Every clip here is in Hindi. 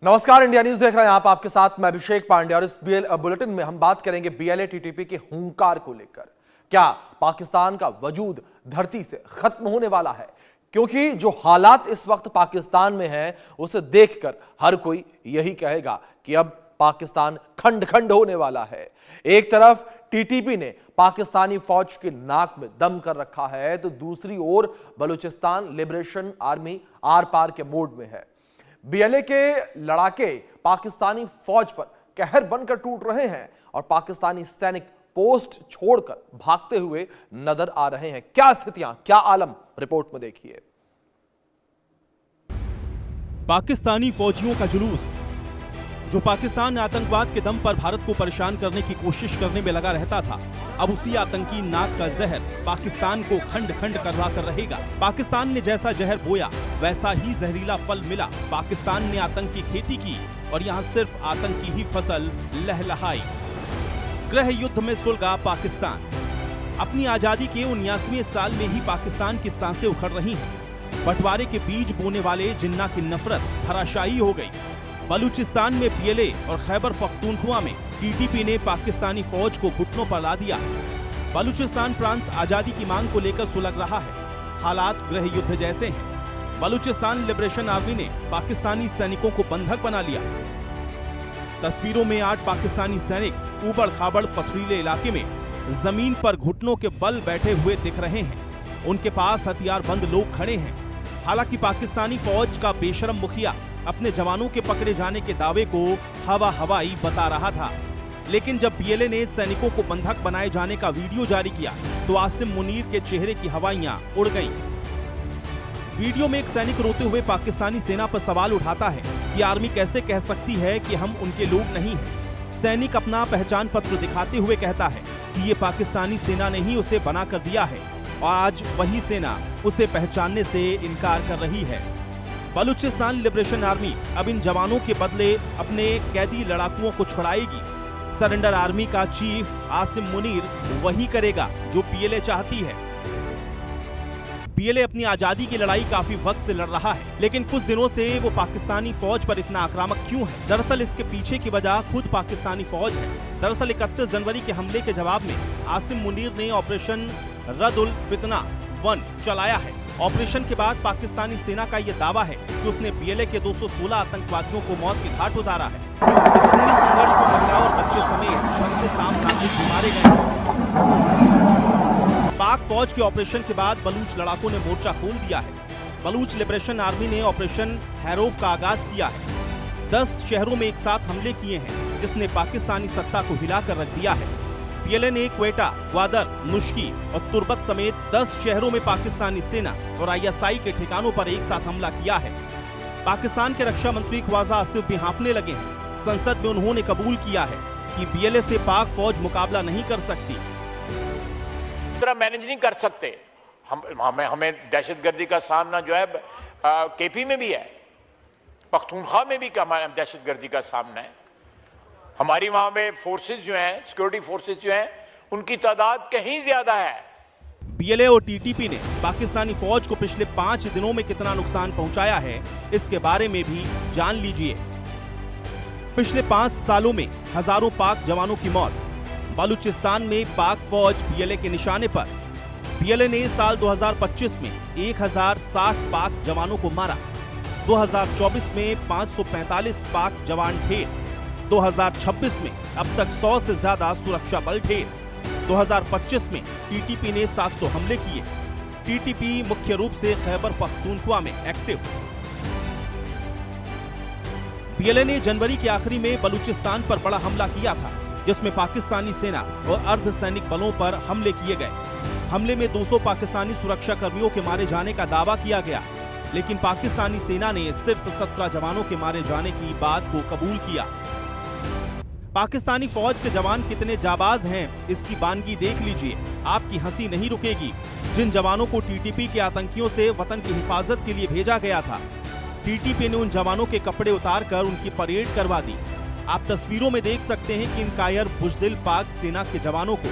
नमस्कार, इंडिया न्यूज देख रहे हैं आप। आपके साथ मैं अभिषेक पांडे और इस बुलेटिन में हम बात करेंगे बीएलए टीटीपी के हुंकार को लेकर। क्या पाकिस्तान का वजूद धरती से खत्म होने वाला है? क्योंकि जो हालात इस वक्त पाकिस्तान में हैं उसे देखकर हर कोई यही कहेगा कि अब पाकिस्तान खंड खंड होने वाला है। एक तरफ टीटीपी ने पाकिस्तानी फौज के नाक में दम कर रखा है तो दूसरी ओर बलूचिस्तान लिबरेशन आर्मी आर पार के मोड में है। बीएलए के लड़ाके पाकिस्तानी फौज पर कहर बनकर टूट रहे हैं और पाकिस्तानी सैनिक पोस्ट छोड़कर भागते हुए नजर आ रहे हैं। क्या स्थितियां, क्या आलम, रिपोर्ट में देखिए। पाकिस्तानी फौजियों का जुलूस, जो पाकिस्तान आतंकवाद के दम पर भारत को परेशान करने की कोशिश करने में लगा रहता था, अब उसी आतंकी नाक का जहर पाकिस्तान को खंड खंड करवा कर रहेगा। पाकिस्तान ने जैसा जहर बोया वैसा ही जहरीला फल मिला। पाकिस्तान ने आतंक की खेती की और यहाँ सिर्फ आतंक की ही फसल लहलहाई। गृह युद्ध में सुलगा पाकिस्तान। अपनी आजादी के 79वें साल में ही पाकिस्तान की सांसें उखड़ रही हैं। बंटवारे के बीज बोने वाले जिन्ना की नफरत धराशायी हो गई। बलूचिस्तान में बीएलए और खैबर पख्तूनख्वा में टीटीपी ने पाकिस्तानी फौज को घुटनों पर ला दिया। बलूचिस्तान प्रांत आजादी की मांग को लेकर सुलग रहा है। हालात गृह युद्ध जैसे हैं। बलूचिस्तान लिबरेशन आर्मी ने पाकिस्तानी सैनिकों को बंधक बना लिया। तस्वीरों में 8 पाकिस्तानी सैनिक ऊबड़ खाबड़ पथरीले इलाके में जमीन पर घुटनों के बल बैठे हुए दिख रहे हैं। उनके पास हथियारबंद लोग खड़े हैं। हालांकि पाकिस्तानी फौज का बेशरम मुखिया अपने जवानों के पकड़े जाने के दावे को हवा हवाई बता रहा था, लेकिन जब बीएलए ने सैनिकों को बंधक बनाए जाने का वीडियो जारी किया तो आसिम मुनीर के चेहरे की हवाइयां उड़ गईं। वीडियो में एक सैनिक रोते हुए पाकिस्तानी सेना पर सवाल उठाता है कि आर्मी कैसे कह सकती है कि हम उनके लोग नहीं हैं। सैनिक अपना पहचान पत्र दिखाते हुए कहता है कि ये पाकिस्तानी सेना ने ही उसे बना कर दिया है और आज वही सेना उसे पहचानने से इनकार कर रही है। बलूचिस्तान लिबरेशन आर्मी अब इन जवानों के बदले अपने कैदी लड़ाकुओं को छुड़ाएगी। सरेंडर आर्मी का चीफ आसिम मुनीर वही करेगा जो बीएलए चाहती है। बीएलए अपनी आजादी की लड़ाई काफी वक्त से लड़ रहा है, लेकिन कुछ दिनों से वो पाकिस्तानी फौज पर इतना आक्रामक क्यों है? दरअसल इसके पीछे की वजह खुद पाकिस्तानी फौज है। दरअसल 31 जनवरी के हमले के जवाब में आसिम मुनीर ने ऑपरेशन रद्दुल फितना 1 चलाया है। ऑपरेशन के बाद पाकिस्तानी सेना का ये दावा है कि उसने बीएलए के 216 आतंकवादियों को मौत के घाट उतारा है। इस पूरे संघर्ष में महिला और बच्चे समेत 36 नागरिक मारे गए। पाक फौज के ऑपरेशन के बाद बलूच लड़ाकों ने मोर्चा खोल दिया है। बलूच लिबरेशन आर्मी ने ऑपरेशन हैरोफ का आगाज किया है। 10 शहरों में एक साथ हमले किए हैं, जिसने पाकिस्तानी सत्ता को हिलाकर रख दिया है। बीएलए ने क्वेटा, ग्वादर, मुश्की और तुर्बत समेत 10 शहरों में पाकिस्तानी सेना और आईएसआई के ठिकानों पर एक साथ हमला किया है। पाकिस्तान के रक्षा मंत्री ख्वाजा आसिफ भी हाँफने लगे हैं। संसद में उन्होंने कबूल किया है कि बीएलए से पाक फौज मुकाबला नहीं कर सकती। तरह मैनेज नहीं कर सकते। हमें दहशतगर्दी का सामना जो है केपी में भी है, पख्तूनख्वा में भी दहशतगर्दी का सामना है। हमारी वहां पे फोर्सेस जो हैं, सिक्योरिटी फोर्सेस जो हैं, उनकी तादाद कहीं ज्यादा है। बीएलए और टीटीपी ने पाकिस्तानी फौज को पिछले 5 दिनों में कितना नुकसान पहुंचाया है, इसके बारे में भी जान लीजिए। पिछले 5 सालों में हजारों पाक जवानों की मौत। बलूचिस्तान में पाक फौज बीएलए के निशाने पर। बीएलए ने साल 2025 में 1060 पाक जवानों को मारा। 2024 में 545 पाक जवान ढेर। 2026 में अब तक 100 से ज्यादा सुरक्षा बल ढेर। 2025 में टीटीपी ने 700 हमले किए। टीटीपी मुख्य रूप से खैबर पख्तूनख्वा में एक्टिव। बीएलए ने जनवरी के आखिरी में बलूचिस्तान पर बड़ा हमला किया था, जिसमें पाकिस्तानी सेना और अर्धसैनिक बलों पर हमले किए गए। हमले में 200 पाकिस्तानी सुरक्षा कर्मियों के मारे जाने का दावा किया गया, लेकिन पाकिस्तानी सेना ने सिर्फ 17 जवानों के मारे जाने की बात को कबूल किया। पाकिस्तानी फौज के जवान कितने जाबाज हैं, इसकी बानगी देख लीजिए, आपकी हंसी नहीं रुकेगी। जिन जवानों को टीटीपी के आतंकियों से वतन की हिफाजत के लिए भेजा गया था, टीटीपी ने उन जवानों के कपड़े उतारकर उनकी परेड करवा दी। आप तस्वीरों में देख सकते हैं कि इन कायर बुजदिल पाक सेना के जवानों को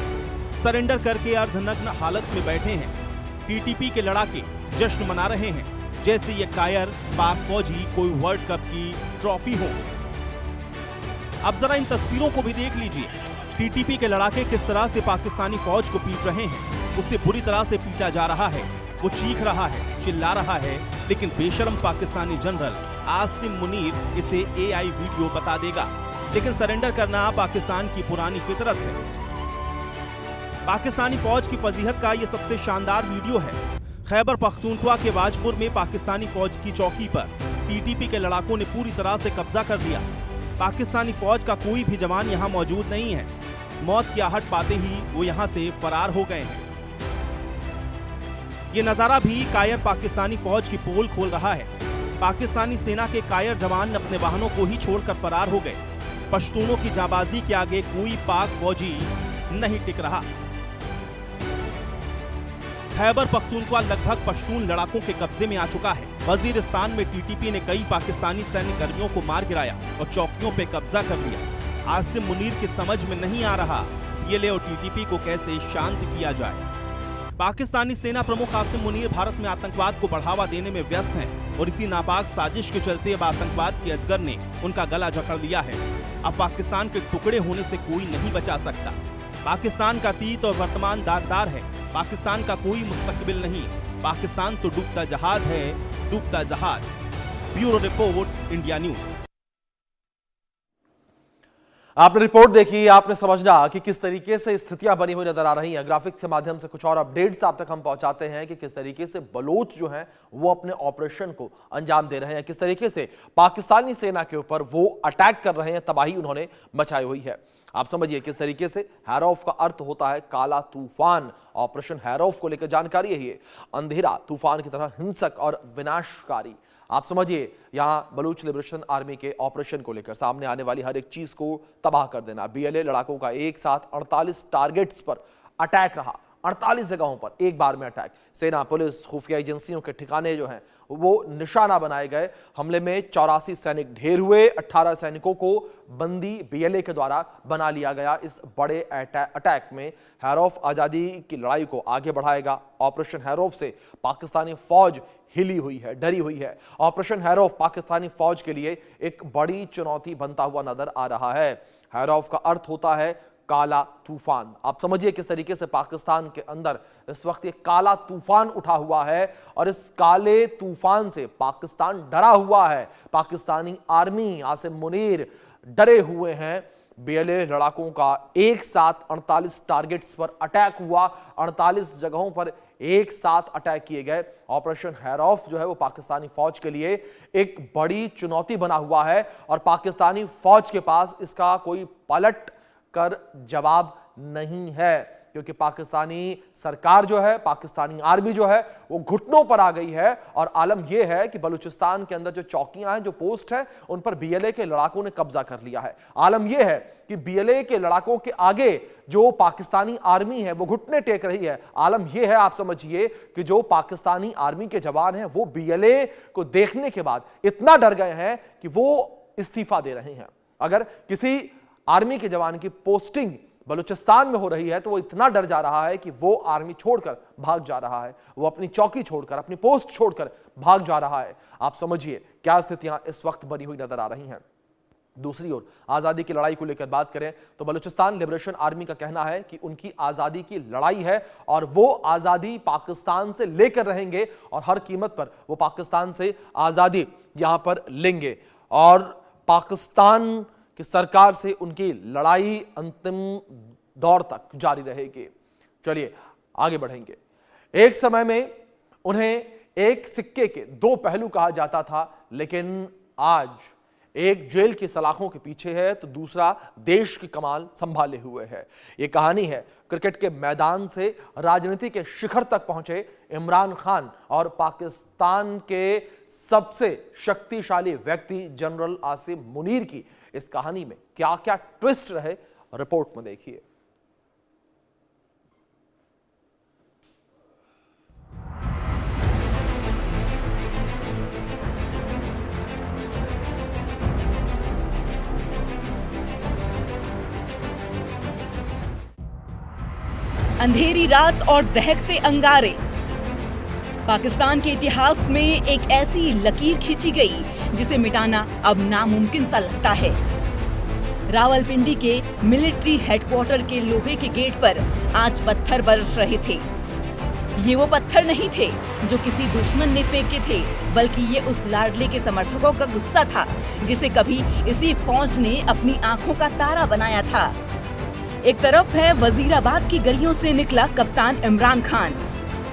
सरेंडर करके अर्धनग्न हालत में बैठे हैं। टीटीपी के लड़ाके जश्न मना रहे हैं। जैसे ये कायर पाक फौजी कोई वर्ल्ड कप की ट्रॉफी हो। अब जरा इन तस्वीरों को भी देख लीजिए। टीटीपी के लड़ाके किस तरह से पाकिस्तानी फौज को पीट रहे हैं। उसे बुरी तरह से पीटा जा रहा है, वो चीख रहा है, चिल्ला रहा है, लेकिन बेशर्म पाकिस्तानी जनरल आसिम मुनीर इसे एआई वीडियो बता देगा। लेकिन सरेंडर करना पाकिस्तान की पुरानी फितरत है। पाकिस्तानी फौज की फजीहत का ये सबसे शानदार वीडियो है। खैबर पख्तूनख्वा के वाजपुर में पाकिस्तानी फौज की चौकी पर टीटीपी के लड़ाकों ने पूरी तरह से कब्जा कर लिया। पाकिस्तानी फौज का कोई भी जवान यहां मौजूद नहीं है। मौत की आहट पाते ही वो यहां से फरार हो गए हैं। ये नजारा भी कायर पाकिस्तानी फौज की पोल खोल रहा है। पाकिस्तानी सेना के कायर जवान अपने वाहनों को ही छोड़कर फरार हो गए। पश्तूनों की जाबाजी के आगे कोई पाक फौजी नहीं टिक रहा। खैबर पख्तूनख्वा लगभग पश्तून लड़ाकों के कब्जे में आ चुका है। वजीरिस्तान में टीटीपी ने कई पाकिस्तानी सैन्य कर्मियों को मार गिराया और चौकियों पे कब्जा कर लिया। आसिम मुनीर की समझ में नहीं आ रहा पीएलए और टीटीपी को कैसे शांत किया जाए। पाकिस्तानी सेना प्रमुख आसिम मुनीर भारत में आतंकवाद को बढ़ावा देने में व्यस्त हैं और इसी नापाक साजिश के चलते अब आतंकवाद के अजगर ने उनका गला जकड़ लिया है। अब पाकिस्तान के टुकड़े होने से कोई नहीं बचा सकता। पाकिस्तान का अतीत और वर्तमान दागदार है। पाकिस्तान का कोई मुस्तकबिल नहीं। पाकिस्तान तो डूबता जहाज है, डूबता जहाज। Bureau report, India news. आपने रिपोर्ट देखी, आपने समझना कि किस तरीके से स्थितियां बनी हुई नजर आ रही हैं। ग्राफिक्स के माध्यम से कुछ और अपडेट्स आप तक हम पहुंचाते हैं कि किस तरीके से बलोच जो हैं वो अपने ऑपरेशन को अंजाम दे रहे हैं, किस तरीके से पाकिस्तानी सेना के ऊपर वो अटैक कर रहे हैं, तबाही उन्होंने मचाई हुई है। आप समझिए किस तरीके से हैरोफ का अर्थ होता है काला तूफान। ऑपरेशन हैरोफ को लेकर जानकारी यही है, अंधेरा तूफान की तरह हिंसक और विनाशकारी। आप समझिए यहां बलूच लिबरेशन आर्मी के ऑपरेशन को लेकर सामने आने वाली हर एक चीज को तबाह कर देना। बीएलए लड़ाकों का एक साथ 48 टारगेट्स पर अटैक रहा, 48 जगहों पर एक बार में अटैक। सेना, पुलिस, खुफिया एजेंसियों के ठिकाने जो हैं वो निशाना बनाए गए। हमले में 84 सैनिक ढेर हुए, 18 सैनिकों को बंदी बीएलए के द्वारा बना लिया गया। इस बड़े अटैक में हैरोफ आजादी की लड़ाई को आगे बढ़ाएगा। ऑपरेशन हैरोफ से पाकिस्तानी फौज हिली हुई है, डरी हुई है। ऑपरेशन हैरोफ पाकिस्तानी फौज के लिए एक बड़ी चुनौती बनता हुआ नजर आ रहा है। हैरोफ का अर्थ होता है काला तूफान। आप समझिए किस तरीके से पाकिस्तान के अंदर इस वक्त ये काला तूफान उठा हुआ है और इस काले तूफान से पाकिस्तान डरा हुआ है। पाकिस्तानी आर्मी, आसिम मुनीर डरे हुए हैं। बीएलए लड़ाकों का एक साथ 48 टारगेट्स पर अटैक हुआ, 48 जगहों पर एक साथ अटैक किए गए। ऑपरेशन हैरोफ जो है वो पाकिस्तानी फौज के लिए एक बड़ी चुनौती बना हुआ है और पाकिस्तानी फौज के पास इसका कोई पलट कर जवाब नहीं है, क्योंकि पाकिस्तानी सरकार जो है, पाकिस्तानी आर्मी जो है वो घुटनों पर आ गई है। और आलम यह है कि बलूचिस्तान के अंदर जो चौकियां हैं, जो पोस्ट है, उन पर बीएलए के लड़ाकों ने कब्जा कर लिया है। आलम यह है कि बीएलए के लड़ाकों के आगे जो पाकिस्तानी आर्मी है वो घुटने टेक रही है। आलम यह है, आप समझिए, कि जो पाकिस्तानी आर्मी के जवान हैं वो बीएलए को देखने के बाद इतना डर गए हैं कि वो इस्तीफा दे रहे हैं। अगर किसी आर्मी के जवान की पोस्टिंग बलूचिस्तान में हो रही है तो वो इतना डर जा रहा है कि वो आर्मी छोड़कर भाग जा रहा है, वो अपनी चौकी छोड़कर, अपनी पोस्ट छोड़कर भाग जा रहा है। आप समझिए क्या स्थितियां इस वक्त बनी हुई नजर आ रही हैं। दूसरी ओर आजादी की लड़ाई को लेकर बात करें तो बलूचिस्तान लिबरेशन आर्मी का कहना है कि उनकी आजादी की लड़ाई है और वो आजादी पाकिस्तान से लेकर रहेंगे और हर कीमत पर वो पाकिस्तान से आजादी यहां पर लेंगे और पाकिस्तान कि सरकार से उनकी लड़ाई अंतिम दौर तक जारी रहेगी। चलिए आगे बढ़ेंगे। एक समय में उन्हें एक सिक्के के दो पहलू कहा जाता था, लेकिन आज एक जेल की सलाखों के पीछे है तो दूसरा देश की कमान संभाले हुए है। यह कहानी है क्रिकेट के मैदान से राजनीति के शिखर तक पहुंचे इमरान खान और पाकिस्तान के सबसे शक्तिशाली व्यक्ति जनरल आसिम मुनीर की। इस कहानी में क्या क्या ट्विस्ट रहे, रिपोर्ट में देखिए। अंधेरी रात और दहकते अंगारे, पाकिस्तान के इतिहास में एक ऐसी लकीर खींची गई जिसे मिटाना अब नामुमकिन सा लगता है। रावलपिंडी के मिलिट्री हेडक्वार्टर के लोहे के गेट पर आज पत्थर बरस रहे थे। ये वो पत्थर नहीं थे जो किसी दुश्मन ने फेंके थे, बल्कि ये उस लाडले के समर्थकों का गुस्सा था जिसे कभी इसी फौज ने अपनी आंखों का तारा बनाया था। एक तरफ है वजीराबाद की गलियों से निकला कप्तान इमरान खान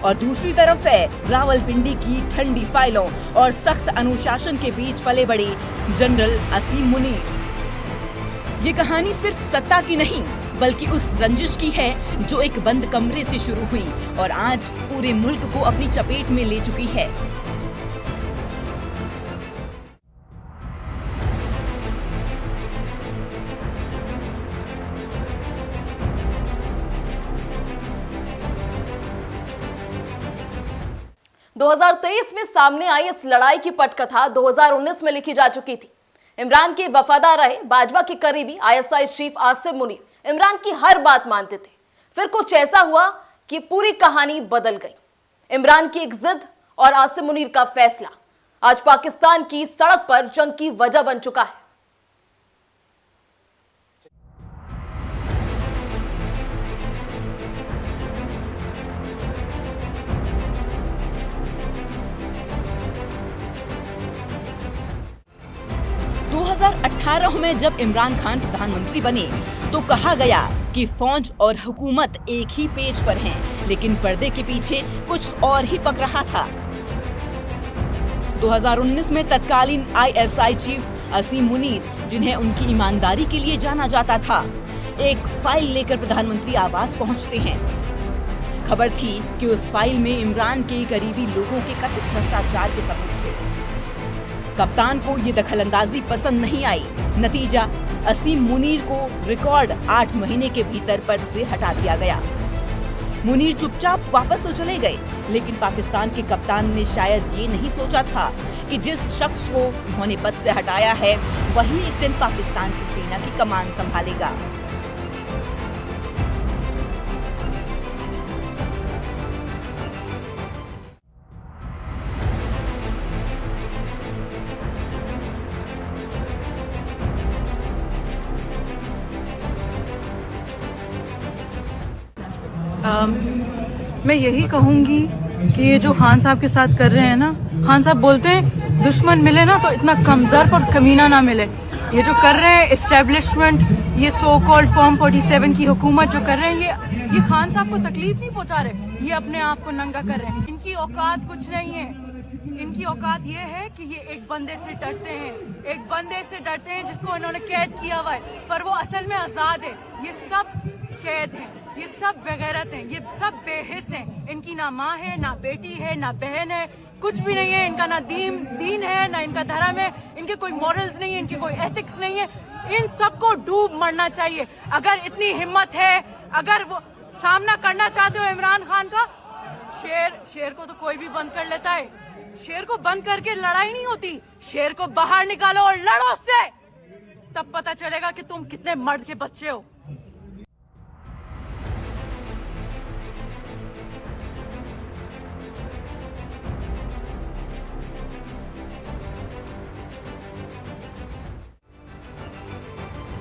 और दूसरी तरफ है रावलपिंडी की ठंडी फाइलों और सख्त अनुशासन के बीच पले बड़े जनरल असीम मुनीर। ये कहानी सिर्फ सत्ता की नहीं बल्कि उस रंजिश की है जो एक बंद कमरे से शुरू हुई और आज पूरे मुल्क को अपनी चपेट में ले चुकी है। दो 2023 में सामने आई इस लड़ाई की पटकथा 2019 में लिखी जा चुकी थी। इमरान के वफादार रहे भाजपा के करीबी आईएसआई चीफ आसिम मुनीर इमरान की हर बात मानते थे। फिर कुछ ऐसा हुआ कि पूरी कहानी बदल गई। इमरान की एक जिद और आसिम मुनीर का फैसला आज पाकिस्तान की सड़क पर जंग की वजह बन चुका है। दो 2018 में जब इमरान खान प्रधानमंत्री बने तो कहा गया कि फौज और हुकूमत एक ही पेज पर हैं, लेकिन पर्दे के पीछे कुछ और ही पक रहा था। 2019 में तत्कालीन आईएसआई चीफ असीम मुनीर, जिन्हें उनकी ईमानदारी के लिए जाना जाता था, एक फाइल लेकर प्रधानमंत्री आवास पहुंचते हैं। खबर थी कि उस फाइल में इमरान के करीबी लोगों के कथित भ्रष्टाचार के सबूत थे। कप्तान को ये दखलंदाजी पसंद नहीं आई। नतीजा, असीम मुनीर को रिकॉर्ड 8 महीने के भीतर पद से हटा दिया गया। मुनीर चुपचाप वापस तो चले गए, लेकिन पाकिस्तान के कप्तान ने शायद ये नहीं सोचा था कि जिस शख्स को उन्होंने पद से हटाया है वही एक दिन पाकिस्तान की सेना की कमान संभालेगा। मैं यही कहूंगी कि ये जो खान साहब के साथ कर रहे हैं ना, खान साहब बोलते हैं दुश्मन मिले ना तो इतना कमजोर और कमीना ना मिले। ये जो कर रहे हैं एस्टेब्लिशमेंट, ये सो कॉल्ड फॉर्म 47 की हुकूमत जो कर रहे हैं, ये खान साहब को तकलीफ नहीं पहुंचा रहे, ये अपने आप को नंगा कर रहे हैं। इनकी औकात कुछ नहीं है। इनकी औकात ये है कि ये एक बंदे से डरते हैं, एक बंदे से डरते हैं जिसको इन्होंने कैद किया हुआ है, पर वो असल में आजाद है। ये सब कैद हैं, ये सब बेगैरत हैं, ये सब बेहिस हैं। इनकी ना माँ है, ना बेटी है, ना बहन है, कुछ भी नहीं है। इनका ना दीन है, ना इनका धर्म है, इनके कोई मॉरल्स नहीं है, इनकी कोई एथिक्स नहीं है। इन सबको डूब मरना चाहिए। अगर इतनी हिम्मत है, अगर वो सामना करना चाहते हो इमरान खान का, शेर को तो कोई भी बंद कर लेता है। शेर को बंद करके लड़ाई नहीं होती, शेर को बाहर निकालो और लड़ो उससे, तब पता चलेगा कि तुम कितने मर्द के बच्चे हो।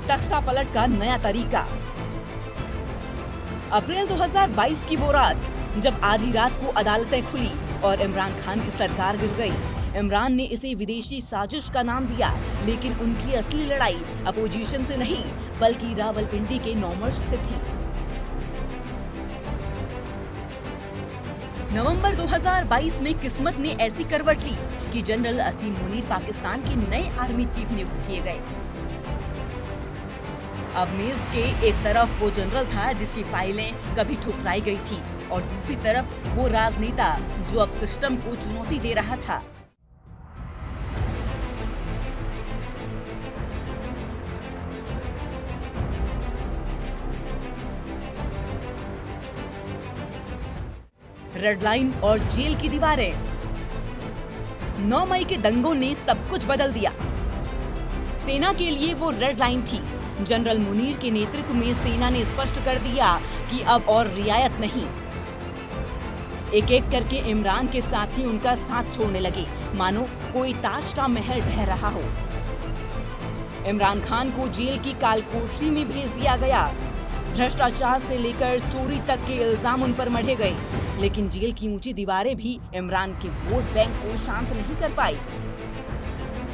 तख्ता पलट का नया तरीका। अप्रैल 2022 की वो रात जब आधी रात को अदालतें खुली और इमरान खान की सरकार गिर गई। इमरान ने इसे विदेशी साजिश का नाम दिया, लेकिन उनकी असली लड़ाई अपोजिशन से नहीं बल्कि रावलपिंडी के नॉमर्स से थी। नवंबर 2022 में किस्मत ने ऐसी करवट ली कि जनरल असीम मुनीर पाकिस्तान के नए आर्मी चीफ नियुक्त किए गए। अब मेज के एक तरफ वो जनरल था जिसकी फाइलें कभी ठुकराई गई थी और दूसरी तरफ वो राजनेता जो अब सिस्टम को चुनौती दे रहा था। रेड लाइन और जेल की दीवारें। 9 मई के दंगों ने सब कुछ बदल दिया। सेना के लिए वो रेड लाइन थी। जनरल मुनीर के नेतृत्व में सेना ने स्पष्ट कर दिया कि अब और रियायत नहीं। एक एक करके इमरान के साथी उनका साथ छोड़ने लगे, मानो कोई ताश का महल ढह रहा हो। इमरान खान को जेल की कालकोठरी में भेज दिया गया। भ्रष्टाचार से लेकर चोरी तक के इल्जाम उन पर मढ़े गए, लेकिन जेल की ऊंची दीवारें भी इमरान के वोट बैंक को शांत नहीं कर पाई।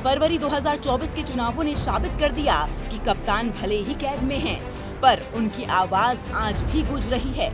फरवरी 2024 के चुनावों ने साबित कर दिया कि कप्तान भले ही कैद में हैं, पर उनकी आवाज आज भी गूंज रही है।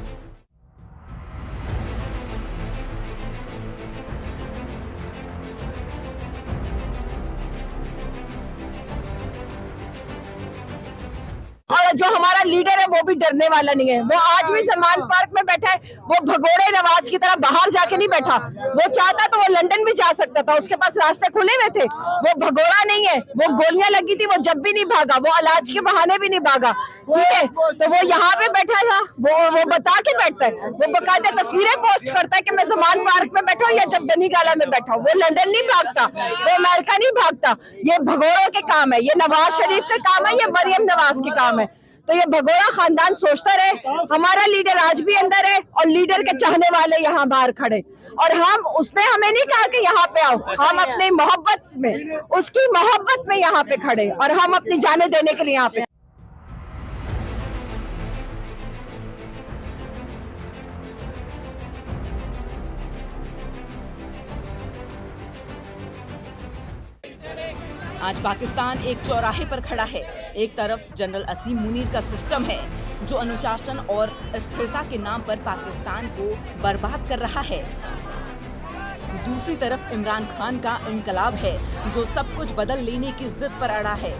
और जो हमारा लीडर है वो भी डरने वाला नहीं है। वो आज भी सम्मान पार्क में बैठा है, वो भगोड़े नवाज की तरह बाहर जाके नहीं बैठा। वो चाहता तो वो लंदन भी जा सकता था, उसके पास रास्ते खुले हुए थे। वो भगोड़ा नहीं है, वो गोलियां लगी थी, वो जब भी नहीं भागा, वो इलाज के बहाने भी नहीं भागा। ठीक है, तो वो यहाँ पे बैठा था, वो बता के बैठता है, वो बकायदा तस्वीरें पोस्ट करता है कि मैं सम्मान पार्क में बैठा हूँ या जबदनी गाला में बैठा हूँ। वो लंदन नहीं भागता, वो अमेरिका नहीं भागता। ये भगोड़ों के काम है, ये नवाज शरीफ के काम है, ये मरियम नवाज के काम है। तो ये भगोड़ा खानदान सोचता रहे हमारा लीडर आज भी अंदर है और लीडर के चाहने वाले यहाँ बाहर खड़े। और उसने हमें नहीं कहा कि यहाँ पे आओ, हम अपनी मोहब्बत में, उसकी मोहब्बत में यहाँ पे खड़े और हम अपनी जाने देने के लिए यहाँ पे। आज पाकिस्तान एक चौराहे पर खड़ा है। एक तरफ जनरल असीम मुनीर का सिस्टम है जो अनुशासन और स्थिरता के नाम पर पाकिस्तान को बर्बाद कर रहा है। दूसरी तरफ इमरान खान का इनकलाब है जो सब कुछ बदल लेने की जिद पर अड़ा है।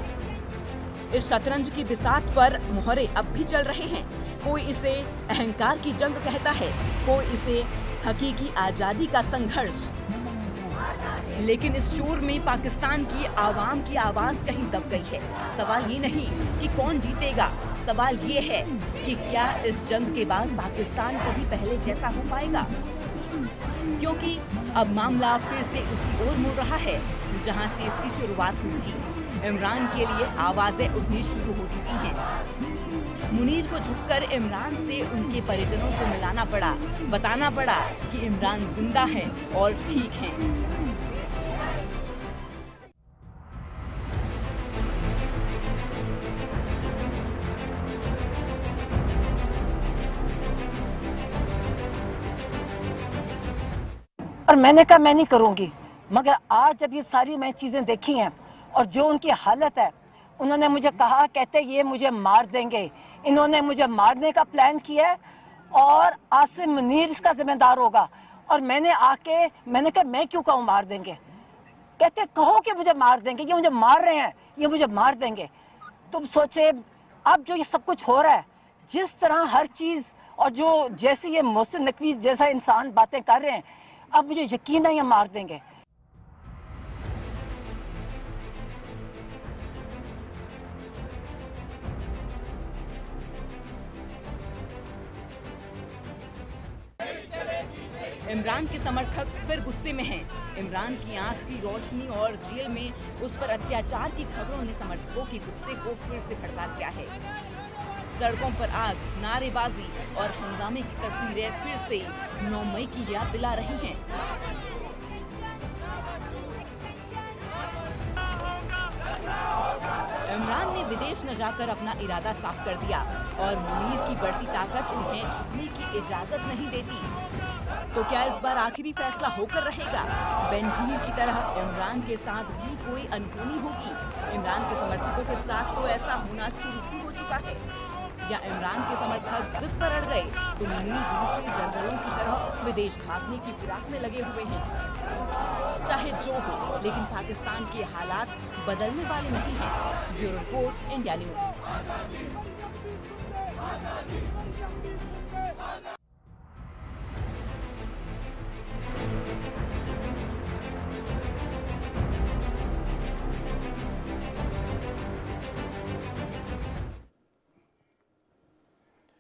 इस शतरंज की बिसात पर मोहरे अब भी चल रहे हैं। कोई इसे अहंकार की जंग कहता है, कोई इसे हकीकी आजादी का संघर्ष। लेकिन इस शोर में पाकिस्तान की आवाम की आवाज कहीं दब गई है। सवाल ये नहीं कि कौन जीतेगा, सवाल ये है कि क्या इस जंग के बाद पाकिस्तान कभी पहले जैसा हो पाएगा। क्योंकि अब मामला फिर से उसी ओर मुड़ रहा है जहां से इसकी शुरुआत हुई थी। इमरान के लिए आवाजें उठनी शुरू हो चुकी हैं। मुनीर को झुककर इमरान से उनके परिजनों को मिलाना पड़ा, बताना पड़ा कि इमरान जिंदा है और ठीक हैं। और मैंने कहा मैं नहीं करूंगी, मगर आज जब ये सारी मैं चीजें देखी हैं और जो उनकी हालत है, उन्होंने मुझे कहा, कहते ये मुझे मार देंगे, इन्होंने मुझे मारने का प्लान किया है और आसिम मुनीर इसका जिम्मेदार होगा। और मैंने कहा मैं क्यों कहूँ मार देंगे, कहते कहो कि मुझे मार देंगे, ये मुझे मार रहे हैं, ये मुझे मार देंगे। तुम सोचे अब जो ये सब कुछ हो रहा है, जिस तरह हर चीज और जो जैसे ये मोहसिन नकवी जैसा इंसान बातें कर रहे हैं, अब मुझे यकीन है ये मार देंगे। इमरान के समर्थक फिर गुस्से में हैं। इमरान की आंख की रोशनी और जेल में उस पर अत्याचार की खबरों ने समर्थकों के गुस्से को फिर से भड़का दिया है। सड़कों पर आग, नारेबाजी और हंगामे की तस्वीरें फिर से 9 मई की याद दिला रही हैं। इमरान ने विदेश न जाकर अपना इरादा साफ कर दिया और मुनीर की बढ़ती ताकत उन्हें झुकने की इजाजत नहीं देती। तो क्या इस बार आखिरी फैसला होकर रहेगा? बेनजीर की तरह इमरान के साथ भी कोई अनहोनी होगी? इमरान के समर्थकों के साथ तो ऐसा होना शुरू हो चुका है। या इमरान के समर्थक जिद पर अड़ गए तो मुनीर दूसरे जनरलों की तरह विदेश भागने की फिराक में लगे हुए हैं। चाहे जो हो, लेकिन पाकिस्तान के हालात बदलने वाले नहीं हैं। Bureau report, India news.